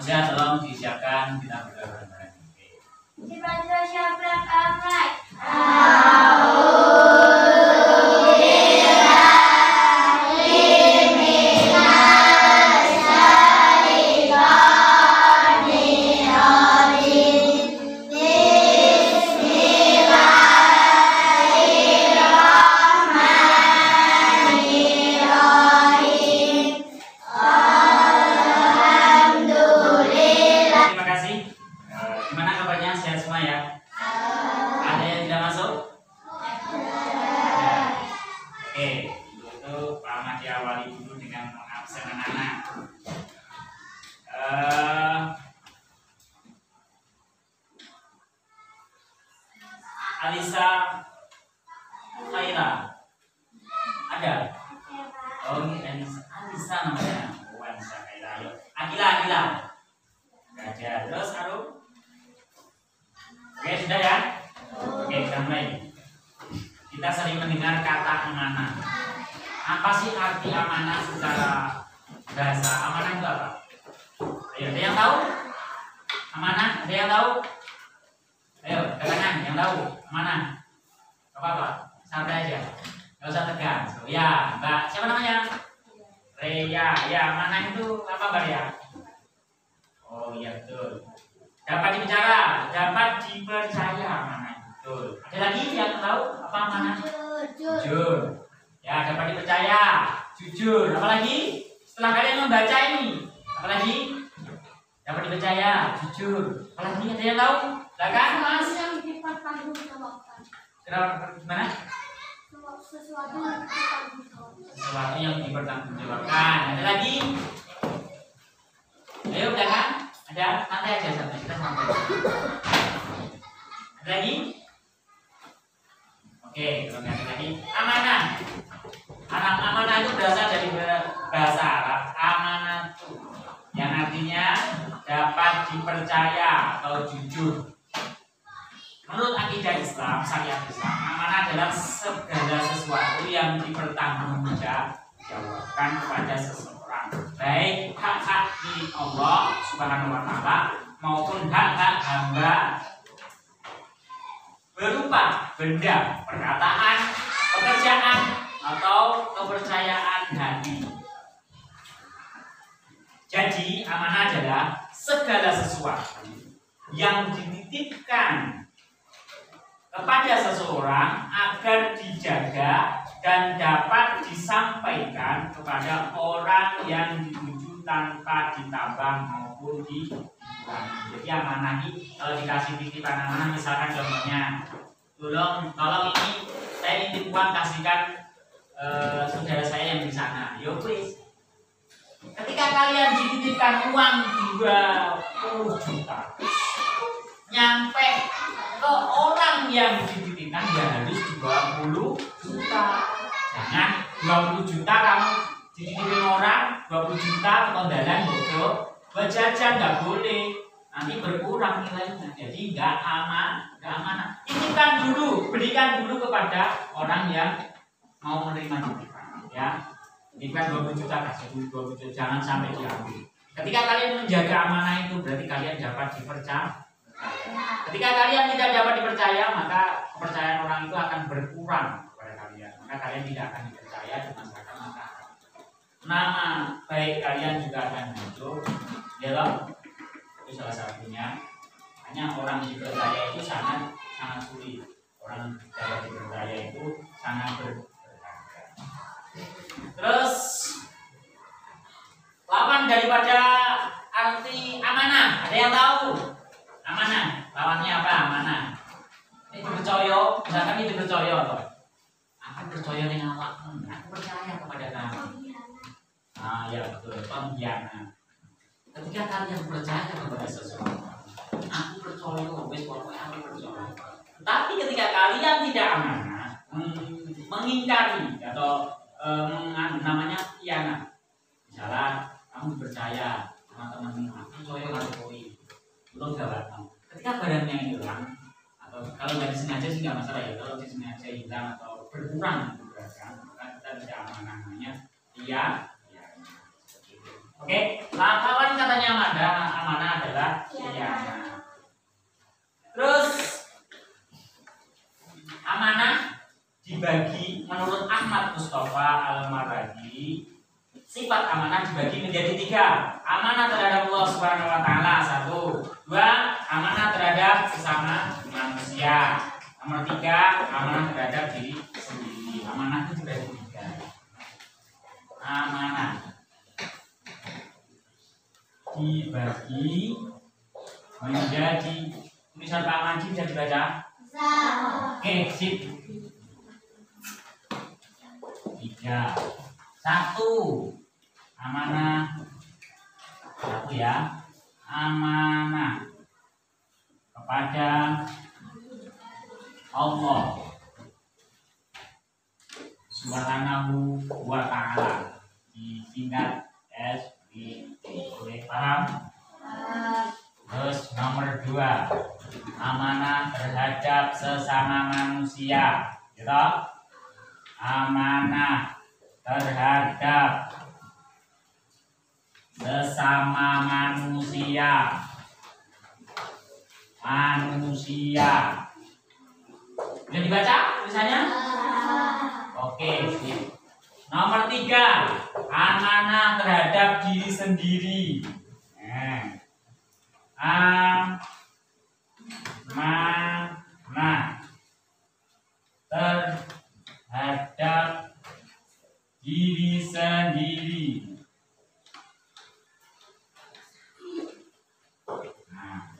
Ya, tolong disiapkan kita berdoa bareng-bareng. Dibantu siapa kamai? Alisa Khaira ada? Oh, ini Alisa namanya. Oh, Alisa Khaira. Ayo, Akila. Gak ada. Terus Arum? Oke, sudah ya? Oke, kita mulai. Kita sering mendengar kata amanah. Apa sih arti amanah secara bahasa? Amanah itu apa? Ayo, ada yang tahu? Amanah, ada yang tahu? Ayo, katakan yang tahu. Amanah. Apa? Santai aja. Gak usah tegang. So, ya, Mbak. Siapa namanya? Rea. Ya, amanah itu apa, Mbak ya? Oh iya, betul. Dapat dibicara, dapat dipercaya amanah. Betul. Ada lagi yang tahu apa amanah? Jujur. Ya, dapat dipercaya, jujur. Apalagi setelah kalian membaca ini, apalagi dapat dipercaya, jujur. Apalagi ada yang tahu? Silakan, Mas. Yang dipertanggungjawabkan. Kenapa? Gimana? Sesuatu yang dipertanggungjawabkan. Sesuatu yang dipertanggungjawabkan. Ada lagi? Ayo, udah kan? Ada? Santai aja, santai. Kita santai. Ada lagi? Oke, kalau nggak ada lagi, amanah. Amanah itu berasal dari bahasa Arab amanatu, yang artinya dapat dipercaya atau jujur. Menurut akidah Islam, syariat Islam, amanah adalah segala sesuatu yang dipertanggungjawabkan kepada seseorang, baik hak-hak di Allah Subhanahu wa Ta'ala maupun hak-hak hamba berupa benda, perkataan, pekerjaan, atau kepercayaan hati. Jadi amanah adalah segala sesuatu yang dititipkan kepada seseorang agar dijaga dan dapat disampaikan kepada orang yang dituju tanpa ditambah maupun dikurangi. Jadi amanah ini kalau dikasih titipan amanah, misalkan contohnya, tolong ini saya nitip uang, kasihkan saudara saya yang di sana. Yo please. Ketika kalian dititipkan uang 20 juta, nyampe ke orang yang dititipkan ya harus 20 juta. Jangan 20 juta kamu dititipin orang, 20 juta ketondalan bodoh, buat jajan nggak boleh. Nanti berkurang nilainya. Jadi nggak amanah. Titipkan dulu, berikan dulu kepada orang yang mau menerima titipan, ya. Titipkan 20 juta, kasih 20 juta, jangan sampai diambil. Ketika kalian menjaga amanah itu berarti kalian dapat dipercaya. Ketika kalian tidak dapat dipercaya, maka kepercayaan orang itu akan berkurang kepada kalian. Maka kalian tidak akan dipercaya di masyarakat, maka nama baik kalian juga akan hancur. Itu salah satunya. Hanya orang dipercaya itu sangat sulit. Orang dapat dipercaya itu sangat berharga. Terus lawan daripada arti amanah, ada yang tahu? Amanah, lawannya apa amanah? Itu percaya, misalkan itu percaya apa? Aku percaya dengan Allah, aku percaya kepada kamu. Ah ya betul, pengkhianat. Ketika kalian percaya kepada seseorang, aku percaya, wes pokoknya aku percaya. Tapi ketika kalian tidak amanah, mengingkari atau namanya khianat. Misalnya kamu percaya sama temanmu, aku percaya kalau koi belum gawat kamu. Ketika barangnya hilang, atau kalau nggak disengaja sih nggak masalah ya. Kalau disengaja hilang atau berkurang beragam, maka kita tidak amanah, namanya dia. Oke, lawan katanya amanah sifat amanah dibagi menjadi 3. Amanah terhadap Allah Subhanahu wa taala 1, 2 amanah terhadap sesama manusia. Nomor 3 amanah terhadap diri sendiri. Amanah itu dibagi 3. Amanah dibagi menjadi, tulisan Pak Manji bisa dibaca? Oke, sip. 3. 1 amanah, 1 ya, amanah kepada Allah Subhanahu wa ta'ala, disingkat SBT. Boleh paham? Terus nomor 2 amanah terhadap sesama manusia, gitu? Amanah terhadap sesama manusia. Bisa dibaca tulisannya? Oke, sip. Nomor 3 amanah terhadap diri sendiri. Amanah terhadap diri sendiri. Nah,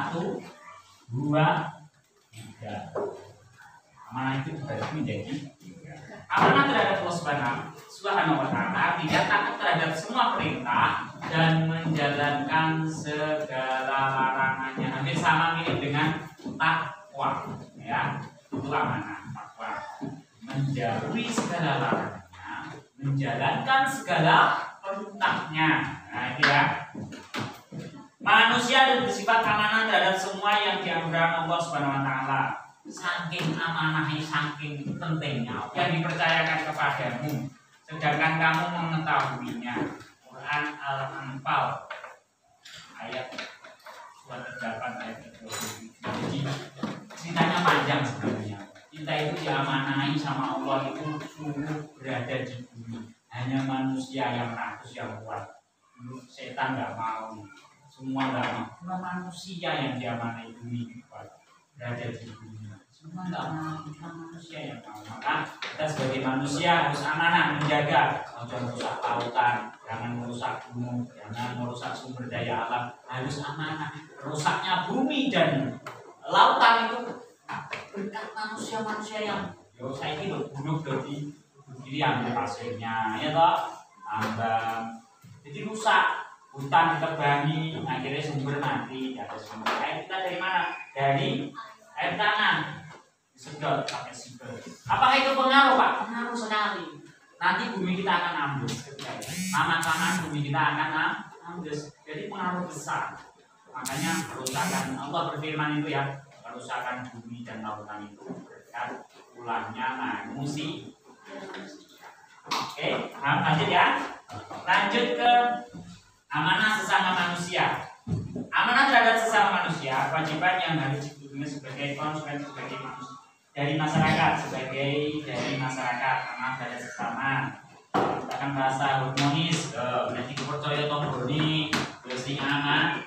1, 2, 3. Amanah itu dibagi menjadi 3. Amanah terhadap Allah Subhanahu wa ta'ala, tidak takut terhadap semua perintah dan menjalankan segala larangannya. Hampir sama mirip dengan takwa, ya. Itu amanah takwa. Menjauhi segala larangannya, menjalankan segala perintahnya. Nah, itu ya. Manusia bersifat amanah terhadap semua yang dianugerahkan Allah Subhanahu wa taala. Saking amanahnya, saking pentingnya yang dipercayakan kepadamu, sedangkan kamu mengetahuinya. Quran Al-Anfal ayat 28 ayat 20. Jadi ceritanya panjang sebenarnya. Kita itu diamanahi sama Allah itu sungguh berada di bumi. Hanya manusia yang rakus, yang kuat. Setan nggak mau, semua nggak mau. Cuma manusia yang diamanahi bumi kuat, berada di bumi. Semua nggak mau, cuma manusia yang mau. Maka kita sebagai manusia harus amanah menjaga, jangan merusak lautan, jangan merusak gunung, jangan merusak sumber daya alam. Harus amanah. Rusaknya bumi dan lautan itu berkat manusia-manusia yang saya ini bunuh dari diri, ambil pasirnya, ya toh, tambang. Jadi rusak, hutan ditebangi, akhirnya sumber mati. Ada sumber air kita dari mana? Dari air tanah. Disedot pakai sipil. Apakah itu pengaruh, Pak? Pengaruh sekali. Nanti bumi kita akan ambles. Lama-lama bumi kita akan ambles. Jadi pengaruh besar. Makanya kerusakan, Allah berfirman itu ya, kerusakan bumi dan lautan itu berkat ulahnya manusia. Oke, lanjut ya. Lanjut ke amanah sesama manusia. Amanah terhadap sesama manusia, kewajiban yang harus dipenuhi sebagai konsekuensi sebagai manusia dari masyarakat, amanah terhadap sesama. Kita akan bahasa harmonis, nanti kepercayaan tomboni, bersih amanah.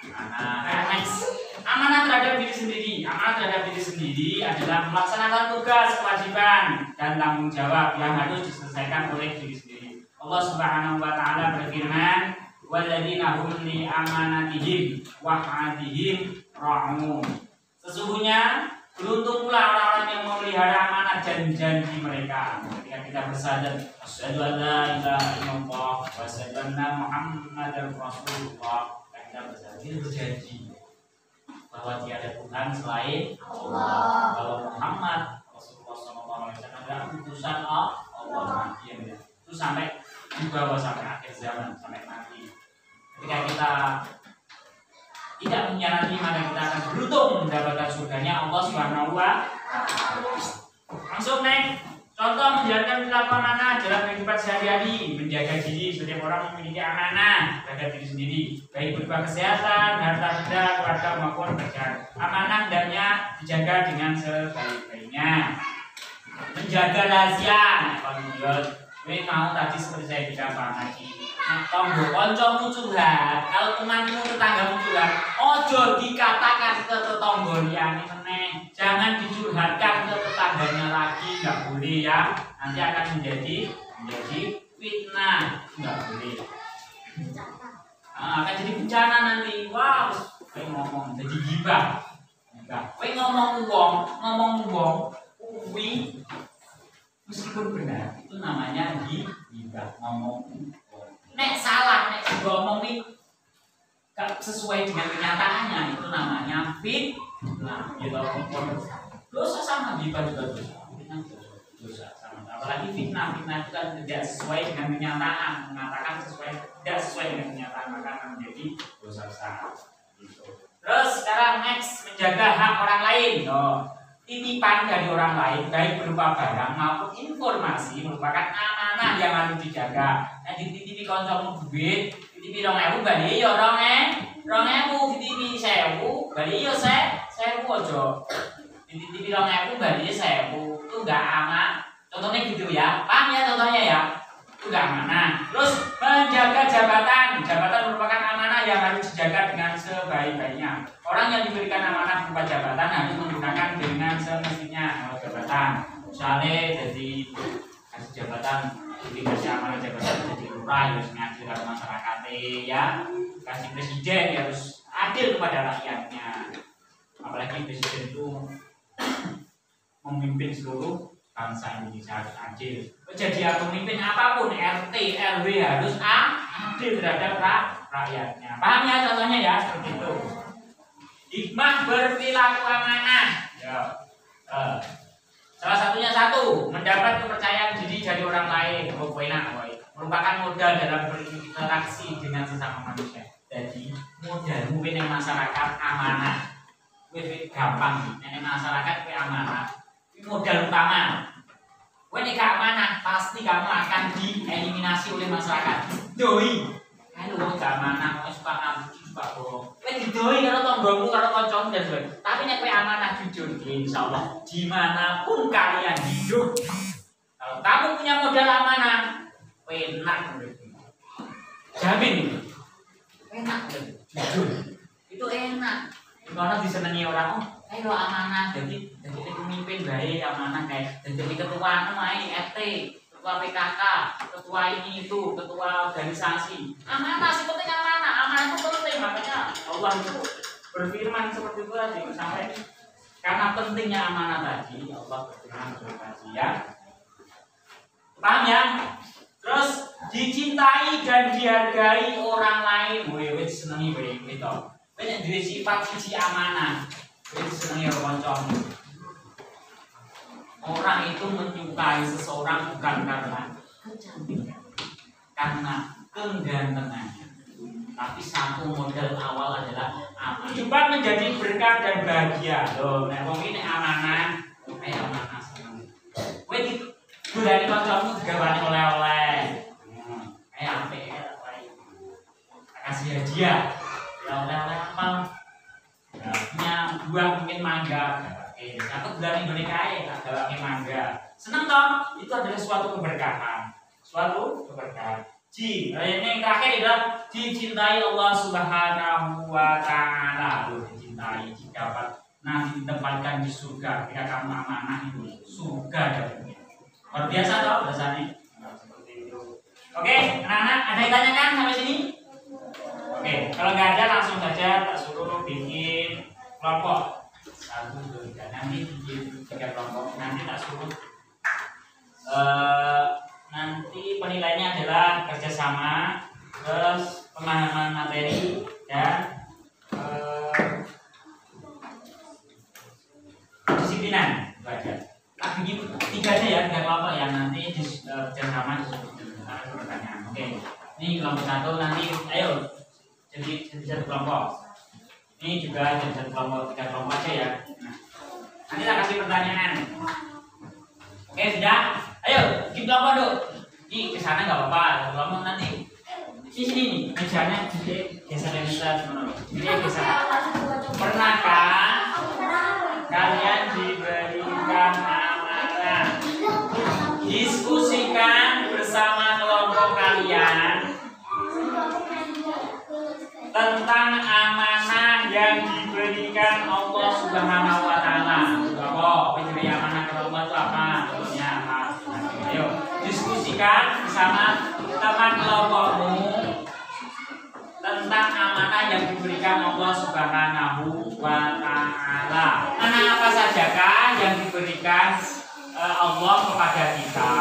Next, amanah terhadap diri sendiri. Amanah terhadap diri sendiri adalah melaksanakan tugas, kewajiban, dan tanggung jawab yang harus diselesaikan oleh diri sendiri. Allah Subhanahu wa taala berfirman, "Walladzina hum li amanatihim wa 'ahdihim ra'un." Sesungguhnya beruntung pula orang-orang yang memelihara amanah dan janji mereka. Ketika kita bersyahadat, asyhadu an la ilaha illallah wa asyhadu anna Muhammadar Rasulullah, kita berjanji bahwa tiada Tuhan selain Allah, bahwa Muhammad Rasulullah SAW adalah utusan Allah. Itu sampai dibawa sampai akhir zaman, sampai mati. Ketika kita tidak mengkhianati, maka kita akan beruntung mendapatkan surganya Allah Subhanahu wa taala. Langsung naik. Contoh menjalankan perilaku amanah dalam kehidupan sehari-hari, menjaga diri. Setiap orang memiliki amanah terhadap diri sendiri, baik berupa kesehatan, harta benda, keluarga maupun pekerjaan. Amanah hendaknya dijaga dengan sebaik-baiknya. Menjaga rahasia, Gue mau tadi seperti saya bilang lagi. Tonggo koncomu curhat, kalau temanmu tetanggamu curhat, ojo dikatakan ke tetangga liyane meneh. Jangan dicurhatkan ke tetangganya lagi, nggak boleh ya. Nanti akan menjadi fitnah, nggak boleh. Akan jadi bencana nanti. Wah, kowe ngomong jadi gibah. Kowe ngomong wong kuwi meskipun benar itu namanya gibah, ngomong. Nek salah, nek ngomong ini gak sesuai dengan kenyataannya, itu namanya fitnah. Gitu. Dosa sama gibah juga dosa sama. Apalagi fitnah itu kan tidak sesuai dengan kenyataan, mengatakan tidak sesuai dengan kenyataan, maka akan menjadi dosa besar. Gitu. Terus sekarang next, menjaga hak orang lain. Titipan dari orang lain baik berupa barang maupun informasi merupakan amanah yang harus dijaga. Dititipi kancamu duit, titipi 2.000 bali ya 2.000, titipi 1.000 bali ya 1.000 aja. Dititipi 2.000 bali 1.000 itu enggak aman. Contohnya gitu ya. Paham ya contohnya ya? Itu enggak amanah. Terus menjaga jabatan. Jabatan merupakan amanah yang harus dijaga dengan sebaik-baiknya. Orang yang diberikan amanah berupa jabatan harus menggunakan dengan semestinya jabatan. Misalnya jadi kasih jabatan, dikasih amanah jabatan jadi lurah harus ngadil ke masyarakat ya. Kasih presiden harus adil kepada rakyatnya. Apalagi presiden itu memimpin seluruh bangsa Indonesia harus adil. Jadi pemimpin apapun RT, RW harus adil terhadap rakyatnya. Paham ya contohnya ya seperti itu. Hikmah berperilaku amanah. Ya. Salah satunya mendapat kepercayaan diri dari orang lain. Merupakan modal dalam berinteraksi dengan sesama manusia. Jadi modal mungkin yang masyarakat amanah. Gampang. Yang masyarakat amanah. Modal utama. Nek gak amanah, pasti kamu akan dieliminasi oleh masyarakat. Doi. Kalau gak amanah, kamu suka ngabuk, suka bohong. Kowe didoi karo tanggamu, karo kancamu dan sebagainya. Tapi nek kowe amanah jujur, insyaallah dimanapun kalian hidup, kalau kamu punya modal amanah, kowe enak. Jamin itu. Enak jujur. Itu enak. Karena disenangi orang, ayo amanah, jadi pemimpin baik amanah kayak jadi ketua RT, ketua PKK, ketua ini itu, ketua organisasi. Amanah sih penting amanah itu penting, makanya Allah itu berfirman seperti itu tadi sampai karena pentingnya amanah tadi Allah berfirman seperti ya. Paham ya? Terus dicintai dan dihargai orang lain, wes senangi itu. Banyak dua sifat sisi amanah. Itu senangnya kancamu. Orang itu menyukai seseorang bukan karena kecantikan, karena kegantengannya. Tapi satu modal awal adalah amanah. Kehidupan menjadi berkah dan bahagia. Loh, nek wong iki amanah, kayak amanah seneng. Kowe digoleki kancamu digawani oleh-oleh. Kayak apik kasih hadiah. Oleh-oleh apa? Punya buah mungkin mangga, atau berani boneka ada mangga. Senang toh? Itu adalah suatu keberkahan, Ini yang terakhir adalah dicintai Allah Subhanahu Wa Taala. Dicintai, dapat nanti ditempatkan di surga. Ketika kamu amanah itu surga dapatnya. Luar biasa toh bahasanya. Seperti itu. Oke, anak-anak ada yang tanyakan sampai sini? Oke, kalau nggak ada langsung saja tak suruh bikin kelompok 1, 2, 3. Nanti bikin 3 kelompok. Nanti tak suruh nanti penilaiannya adalah kerjasama, terus pemahaman materi dan disiplinan. Itu aja. Tak bikin 3 aja ya, 3 kelompok ya. Nanti kerjasama ada pertanyaan. Oke, ini kelompok 1 nanti ayo. Jadi satu kelompok. Ini juga jadi satu kelompok, 3 kelompok aja ya. Nah, nanti kita kasih pertanyaan. Oke, sudah? Ayo, di kelompok dulu. Ini ke sana nggak apa-apa. Kelompok nanti di sini nih, mejanya geser. Ini geser. Pernahkah kalian diberikan amanah? Diskusikan bersama tentang amanah yang diberikan Allah Subhanahu wa taala. Apa? Diberi amanah ke Allah itu apa? Contohnya apa? Ayo, diskusikan bersama teman kelompokmu tentang amanah yang diberikan Allah Subhanahu wa taala. Amanah apa sajakah yang diberikan Allah kepada kita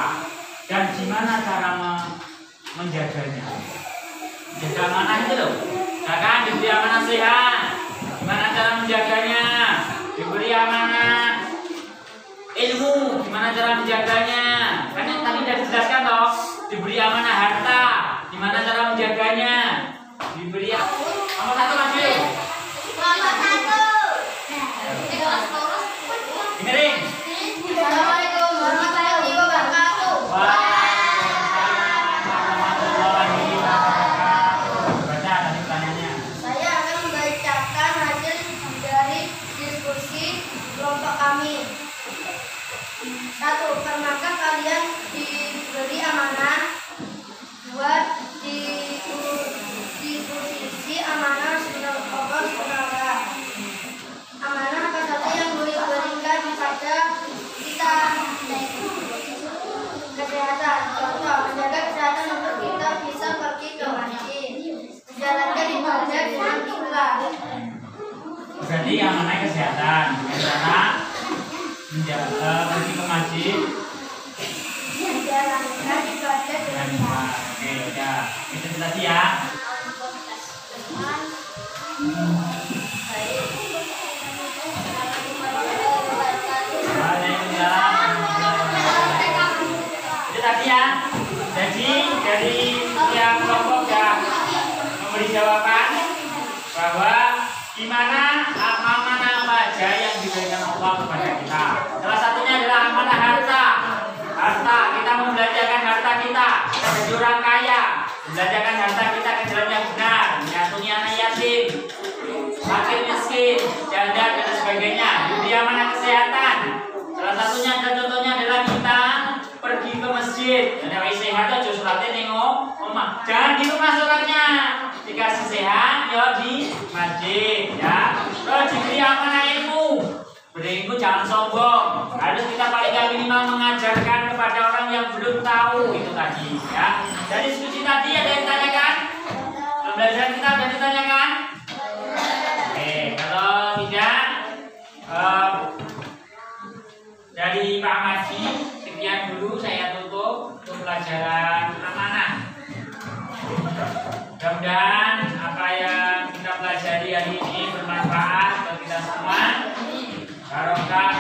dan gimana cara menjaganya? Jaga amanah itu loh. Kan diberi amanah sehat. Gimana cara menjaganya? Diberi amanah ilmu, gimana cara menjaganya? Kan yang tadi sudah dijelaskan toh. Diberi amanah harta, gimana cara menjaganya? Diberi nomor satu maju. Nomor satu. Dengerin. Assalamualaikum warahmatullahi wabarakatuh. Baca tadi pertanyaannya. Saya akan membacakan hasil dari diskusi kelompok kami. 1. Pernahkah kalian diberi amanah? 2. Di posisi amanah Allah SWT. Amanah apa saja yang diberikan kepada kita? Kesehatan. Contoh, menjaga kesehatan untuk kita bisa pergi ke masjid, menjalankan ibadah dengan ikhlas. Berarti amanah kesehatan, cara pergi ke masjid, Menjalankan ibadah dengan ikhlas. Oke, udah. Itu tadi ya. Waalaikumsalam. Itu tadi ya. Jadi dari yang kelompok ya memberi jawaban bahwa gimana amanah apa aja yang diberikan Allah kepada kita. Salah satunya adalah amanah harta. Harta, kita membelanjakan harta kita jadi orang kaya, membelanjakan harta kita ke jalan yang benar, menyatungi anak yatim, fakir miskin, janda dan sebagainya. Diberi amanah kesehatan. Salah satunya dan contohnya adalah kita pergi ke masjid. Ada sehat aja suratnya nengok, omah. Jangan di rumah suratnya. Dikasih sehat, ya di masjid, ya. Terus diberi amanah ilmu. Berilmu jangan sombong. Harus kita paling minimal mengajarkan kepada orang yang belum tahu itu tadi, ya. Dari diskusi tadi ada yang ditanyakan? Pembelajaran kita ada ditanyakan? Oke, kalau tidak, dari Pak Maji, sekian dulu saya tutup untuk pelajaran amanah. Mudah-mudahan apa yang kita pelajari hari ini bermanfaat bagi kita semua. Barokah